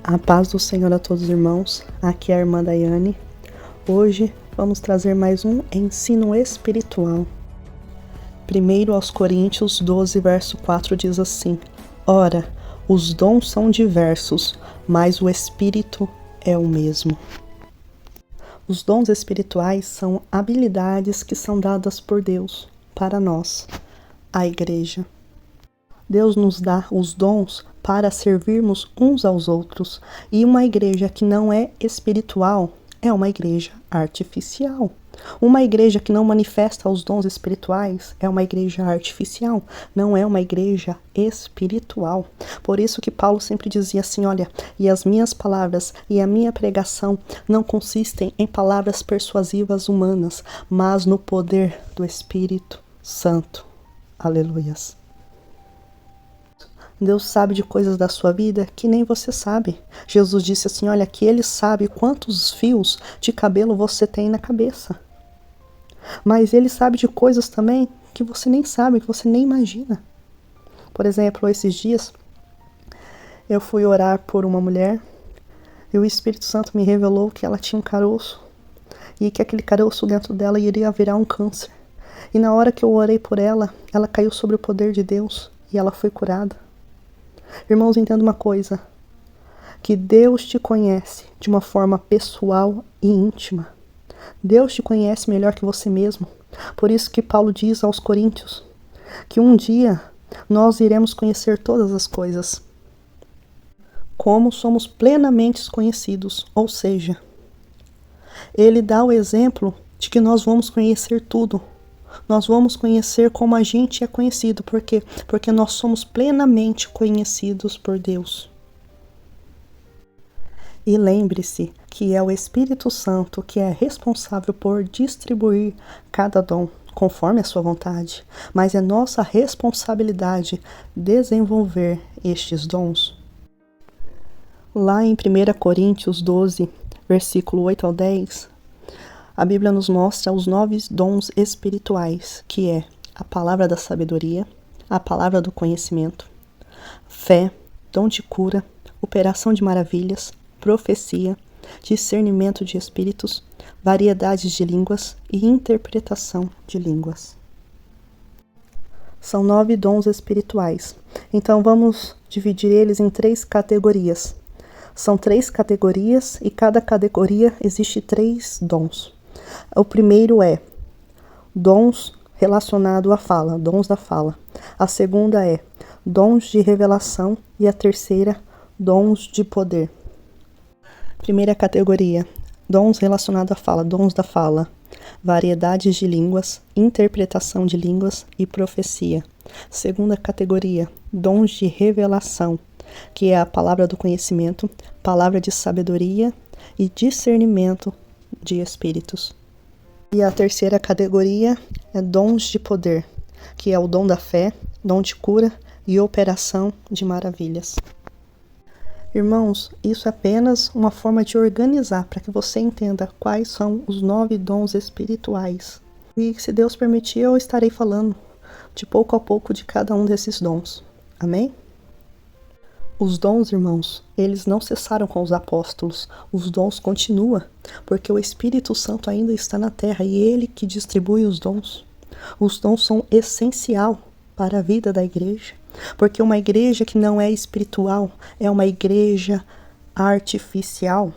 A paz do Senhor a todos os irmãos, aqui é a irmã Daiane. Hoje vamos trazer mais um ensino espiritual. 1 aos Coríntios 12, verso 4 diz assim: Ora, os dons são diversos, mas o Espírito é o mesmo. Os dons espirituais são habilidades que são dadas por Deus para nós, a igreja. Deus nos dá os dons para servirmos uns aos outros. E uma igreja que não é espiritual é uma igreja artificial. Uma igreja que não manifesta os dons espirituais é uma igreja artificial, não é uma igreja espiritual. Por isso que Paulo sempre dizia assim, olha, e as minhas palavras e a minha pregação não consistem em palavras persuasivas humanas, mas no poder do Espírito Santo. Aleluias. Deus sabe de coisas da sua vida que nem você sabe. Jesus disse assim, olha, que Ele sabe quantos fios de cabelo você tem na cabeça. Mas Ele sabe de coisas também que você nem sabe, que você nem imagina. Por exemplo, esses dias, eu fui orar por uma mulher e o Espírito Santo me revelou que ela tinha um caroço e que aquele caroço dentro dela iria virar um câncer. E na hora que eu orei por ela, ela caiu sobre o poder de Deus e ela foi curada. Irmãos, entenda uma coisa, que Deus te conhece de uma forma pessoal e íntima. Deus te conhece melhor que você mesmo. Por isso que Paulo diz aos Coríntios que um dia nós iremos conhecer todas as coisas, como somos plenamente conhecidos, ou seja, ele dá o exemplo de que nós vamos conhecer tudo. Nós vamos conhecer como a gente é conhecido. Por quê? Porque nós somos plenamente conhecidos por Deus. E lembre-se que é o Espírito Santo que é responsável por distribuir cada dom, conforme a sua vontade. Mas é nossa responsabilidade desenvolver estes dons. Lá em 1 Coríntios 12, versículo 8 ao 10, a Bíblia nos mostra os 9 dons espirituais, que é a palavra da sabedoria, a palavra do conhecimento, fé, dom de cura, operação de maravilhas, profecia, discernimento de espíritos, variedades de línguas e interpretação de línguas. São 9 dons espirituais. Então vamos dividir eles em 3 categorias. São 3 categorias e cada categoria existe 3 dons. O primeiro é dons relacionados à fala, dons da fala. A segunda é dons de revelação e a terceira, dons de poder. Primeira categoria, dons relacionados à fala, dons da fala, variedades de línguas, interpretação de línguas e profecia. Segunda categoria, dons de revelação, que é a palavra do conhecimento, palavra de sabedoria e discernimento de espíritos. E a terceira categoria é dons de poder, que é o dom da fé, dom de cura e operação de maravilhas. Irmãos, isso é apenas uma forma de organizar para que você entenda quais são os 9 dons espirituais. E se Deus permitir, eu estarei falando de pouco a pouco de cada um desses dons. Amém? Os dons, irmãos, eles não cessaram com os apóstolos. Os dons continuam, porque o Espírito Santo ainda está na terra e ele que distribui os dons. Os dons são essencial para a vida da igreja, porque uma igreja que não é espiritual é uma igreja artificial,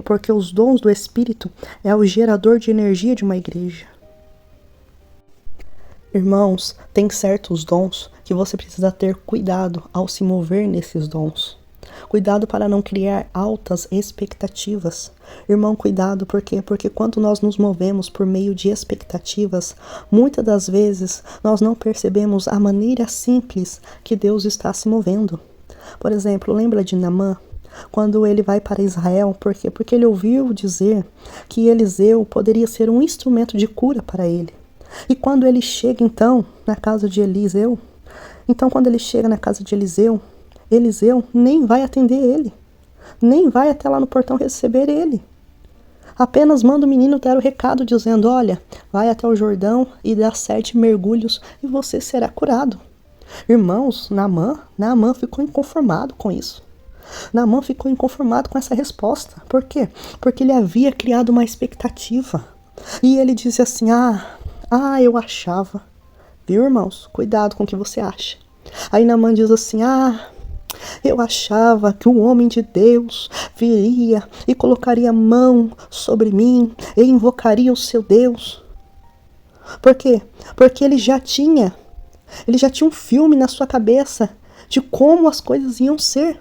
porque os dons do Espírito é o gerador de energia de uma igreja. Irmãos, tem certos dons que você precisa ter cuidado ao se mover nesses dons. Cuidado para não criar altas expectativas. Irmão, cuidado, por quê? Porque quando nós nos movemos por meio de expectativas, muitas das vezes nós não percebemos a maneira simples que Deus está se movendo. Por exemplo, lembra de Naamã? Quando ele vai para Israel, por quê? Porque ele ouviu dizer que Eliseu poderia ser um instrumento de cura para ele. E quando ele chega então na casa de Eliseu, Eliseu nem vai atender ele, nem vai até lá no portão receber ele. Apenas manda o menino dar o recado dizendo, olha, vai até o Jordão e dá 7 mergulhos e você será curado. Irmãos, Naamã ficou inconformado com isso. Naamã ficou inconformado com essa resposta. Por quê? Porque ele havia criado uma expectativa. E ele disse assim, eu achava. Viu, irmãos? Cuidado com o que você acha. Aí Naamã diz assim, eu achava que um homem de Deus viria e colocaria a mão sobre mim e invocaria o seu Deus. Por quê? Porque ele já tinha um filme na sua cabeça de como as coisas iam ser.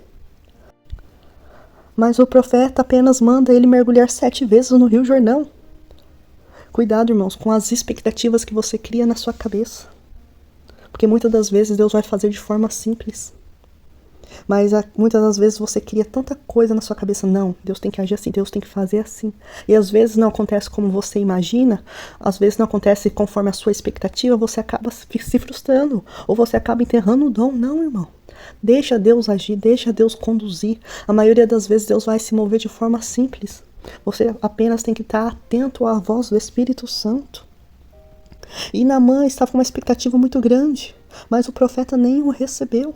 Mas o profeta apenas manda ele mergulhar 7 vezes no Rio Jordão. Cuidado, irmãos, com as expectativas que você cria na sua cabeça. Porque muitas das vezes Deus vai fazer de forma simples. Mas muitas das vezes você cria tanta coisa na sua cabeça. Não, Deus tem que agir assim, Deus tem que fazer assim. E às vezes não acontece como você imagina. Às vezes não acontece conforme a sua expectativa. Você acaba se frustrando. Ou você acaba enterrando o dom. Não, irmão. Deixa Deus agir, deixa Deus conduzir. A maioria das vezes Deus vai se mover de forma simples. Você apenas tem que estar atento à voz do Espírito Santo. E Naamã estava com uma expectativa muito grande. Mas o profeta nem o recebeu.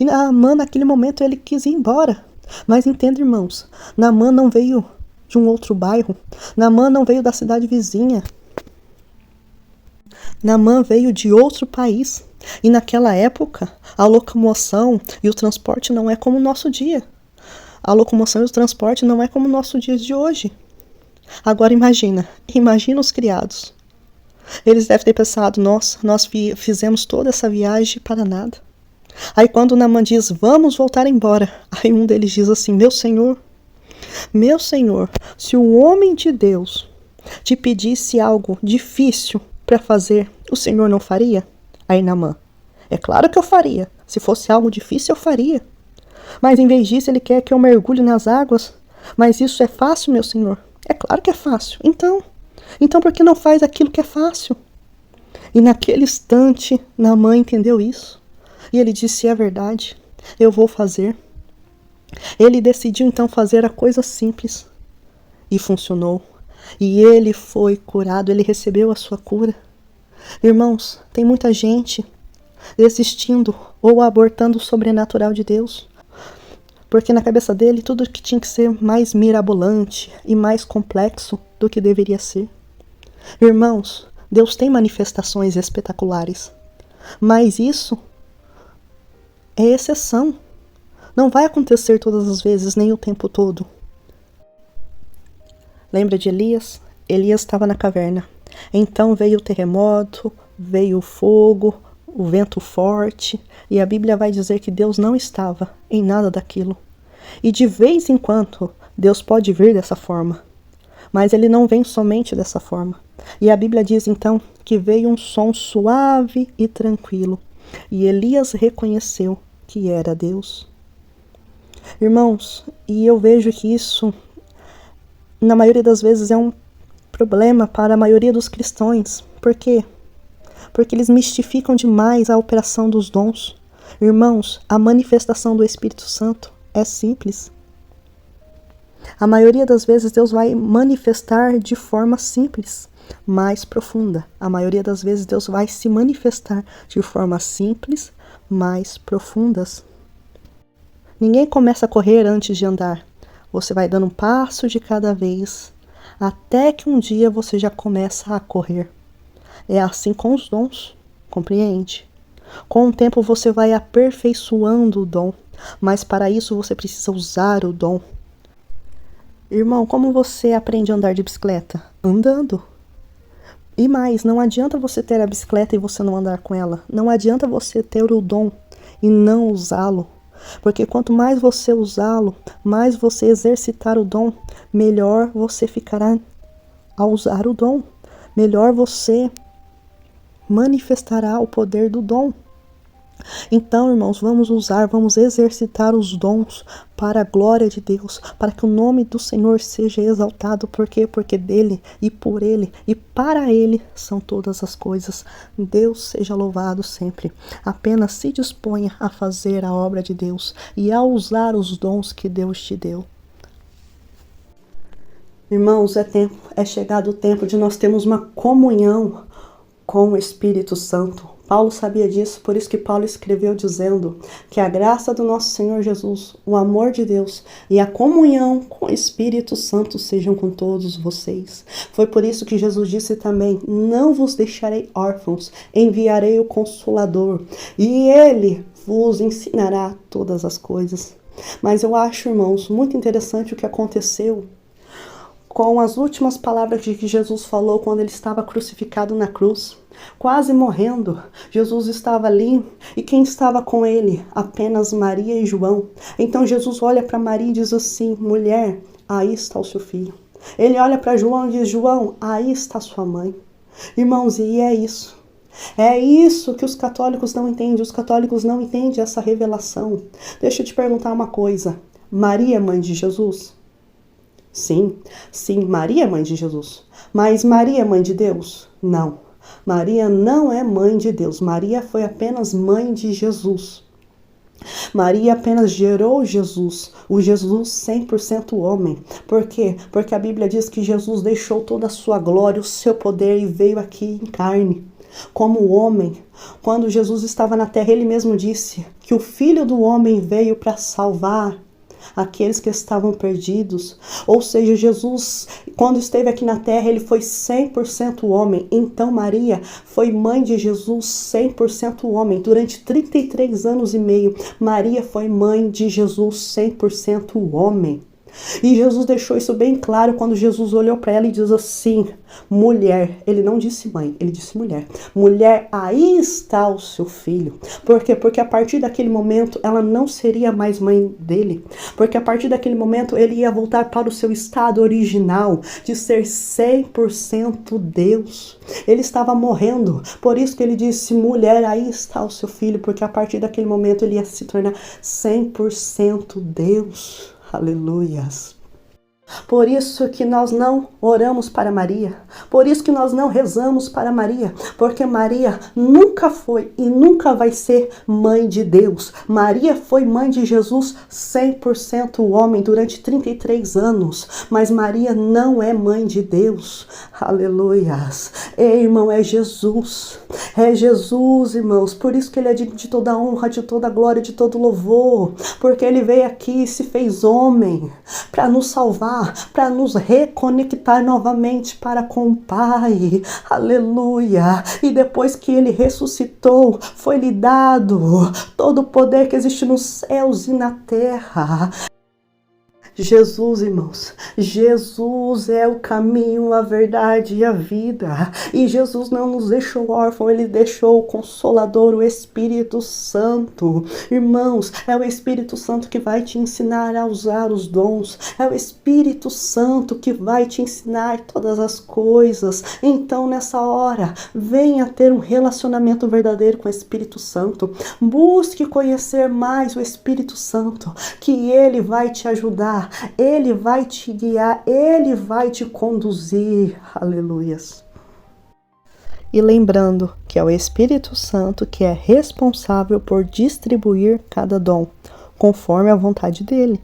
E Naamã, naquele momento, ele quis ir embora. Mas entenda, irmãos, Naamã não veio de um outro bairro. Naamã não veio da cidade vizinha. Naamã veio de outro país. E naquela época, a locomoção e o transporte não é como o nosso dia. A locomoção e o transporte não é como o nosso dia de hoje. Agora imagina os criados. Eles devem ter pensado, nossa, nós fizemos toda essa viagem para nada. Aí quando Naamã diz, vamos voltar embora. Aí um deles diz assim, meu senhor, se o homem de Deus te pedisse algo difícil para fazer, o senhor não faria? Aí Naamã, é claro que eu faria. Se fosse algo difícil, eu faria. Mas em vez disso, ele quer que eu mergulhe nas águas. Mas isso é fácil, meu senhor? É claro que é fácil. Então por que não faz aquilo que é fácil? E naquele instante, Naamã entendeu isso. E ele disse, é verdade, eu vou fazer. Ele decidiu então fazer a coisa simples. E funcionou. E ele foi curado, ele recebeu a sua cura. Irmãos, tem muita gente desistindo ou abortando o sobrenatural de Deus. Porque na cabeça dele tudo que tinha que ser mais mirabolante e mais complexo do que deveria ser. Irmãos, Deus tem manifestações espetaculares. Mas isso é exceção. Não vai acontecer todas as vezes, nem o tempo todo. Lembra de Elias? Elias estava na caverna. Então veio o terremoto, veio o fogo, o vento forte. E a Bíblia vai dizer que Deus não estava em nada daquilo. E de vez em quando, Deus pode vir dessa forma. Mas ele não vem somente dessa forma. E a Bíblia diz então que veio um som suave e tranquilo. E Elias reconheceu que era Deus. Irmãos, e eu vejo que isso, na maioria das vezes, é um problema para a maioria dos cristãos. Por quê? Porque eles mistificam demais a operação dos dons. Irmãos, a manifestação do Espírito Santo é simples. A maioria das vezes Deus vai manifestar de forma simples, mais profunda. A maioria das vezes Deus vai se manifestar de forma simples, mais profundas. Ninguém começa a correr antes de andar. Você vai dando um passo de cada vez, até que um dia você já começa a correr. É assim com os dons, compreende? Com o tempo você vai aperfeiçoando o dom, mas para isso você precisa usar o dom. Irmão, como você aprende a andar de bicicleta? Andando. E mais, não adianta você ter a bicicleta e você não andar com ela. Não adianta você ter o dom e não usá-lo. Porque quanto mais você usá-lo, mais você exercitar o dom, melhor você ficará ao usar o dom. Melhor você manifestará o poder do dom. Então, irmãos, vamos exercitar os dons para a glória de Deus, para que o nome do Senhor seja exaltado. Por quê? Porque dele e por ele e para ele são todas as coisas. Deus seja louvado sempre. Apenas se disponha a fazer a obra de Deus e a usar os dons que Deus te deu. Irmãos, é chegado o tempo de nós termos uma comunhão com o Espírito Santo, Paulo sabia disso, por isso que Paulo escreveu dizendo que a graça do nosso Senhor Jesus, o amor de Deus e a comunhão com o Espírito Santo sejam com todos vocês. Foi por isso que Jesus disse também: não vos deixarei órfãos, enviarei o Consolador, e ele vos ensinará todas as coisas. Mas eu acho, irmãos, muito interessante o que aconteceu com as últimas palavras que Jesus falou quando ele estava crucificado na cruz, quase morrendo. Jesus estava ali e quem estava com ele? Apenas Maria e João. Então Jesus olha para Maria e diz assim: mulher, aí está o seu filho. Ele olha para João e diz: João, aí está sua mãe. Irmãos, e é isso. É isso que os católicos não entendem. Os católicos não entendem essa revelação. Deixa eu te perguntar uma coisa. Maria é mãe de Jesus? Sim, Maria é mãe de Jesus. Mas Maria é mãe de Deus? Não. Maria não é mãe de Deus. Maria foi apenas mãe de Jesus. Maria apenas gerou Jesus, o Jesus 100% homem. Por quê? Porque a Bíblia diz que Jesus deixou toda a sua glória, o seu poder e veio aqui em carne. Como homem, quando Jesus estava na terra, ele mesmo disse que o Filho do Homem veio para salvar aqueles que estavam perdidos. Ou seja, Jesus, quando esteve aqui na terra, ele foi 100% homem. Então Maria foi mãe de Jesus 100% homem. Durante 33 anos e meio, Maria foi mãe de Jesus 100% homem. E Jesus deixou isso bem claro quando Jesus olhou para ela e diz assim: mulher, ele não disse mãe, ele disse mulher. Mulher, aí está o seu filho. Por quê? Porque a partir daquele momento ela não seria mais mãe dele. Porque a partir daquele momento ele ia voltar para o seu estado original de ser 100% Deus. Ele estava morrendo. Por isso que ele disse: mulher, aí está o seu filho. Porque a partir daquele momento ele ia se tornar 100% Deus. Aleluias. Por isso que nós não oramos para Maria, por isso que nós não rezamos para Maria, porque Maria nunca foi e nunca vai ser mãe de Deus. Maria foi mãe de Jesus 100% homem durante 33 anos, mas Maria não é mãe de Deus. Aleluias. Ei, irmão, é Jesus, irmãos, por isso que ele é digno de toda honra, de toda glória, de todo louvor, porque ele veio aqui e se fez homem para nos salvar, para nos reconectar novamente para com o Pai. Aleluia. E depois que ele ressuscitou, foi-lhe dado todo o poder que existe nos céus e na terra. Jesus, irmãos, Jesus é o caminho, a verdade e a vida. E Jesus não nos deixou órfãos, ele deixou o Consolador, o Espírito Santo. Irmãos, é o Espírito Santo que vai te ensinar a usar os dons. É o Espírito Santo que vai te ensinar todas as coisas. Então, nessa hora, venha ter um relacionamento verdadeiro com o Espírito Santo. Busque conhecer mais o Espírito Santo, que ele vai te ajudar. Ele vai te guiar, ele vai te conduzir. Aleluias. E lembrando que é o Espírito Santo que é responsável por distribuir cada dom, conforme a vontade dele.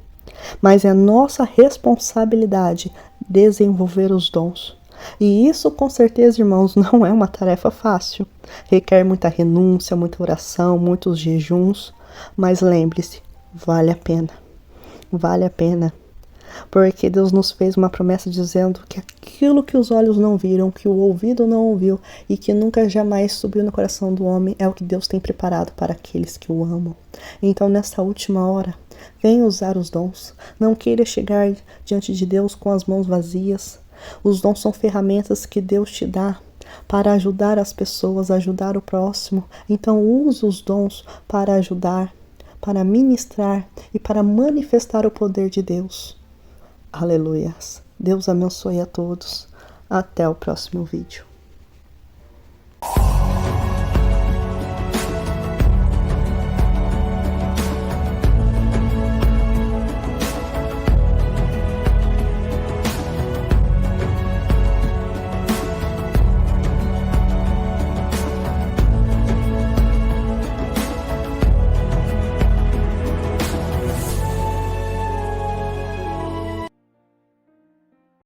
Mas é nossa responsabilidade desenvolver os dons. E isso, com certeza, irmãos, não é uma tarefa fácil. Requer muita renúncia, muita oração, muitos jejuns. Mas lembre-se, vale a pena. Vale a pena. Porque Deus nos fez uma promessa dizendo que aquilo que os olhos não viram, que o ouvido não ouviu e que nunca jamais subiu no coração do homem é o que Deus tem preparado para aqueles que o amam. Então, nesta última hora, venha usar os dons. Não queira chegar diante de Deus com as mãos vazias. Os dons são ferramentas que Deus te dá para ajudar as pessoas, ajudar o próximo. Então, use os dons para ajudar, para ministrar e para manifestar o poder de Deus. Aleluias. Deus abençoe a todos. Até o próximo vídeo.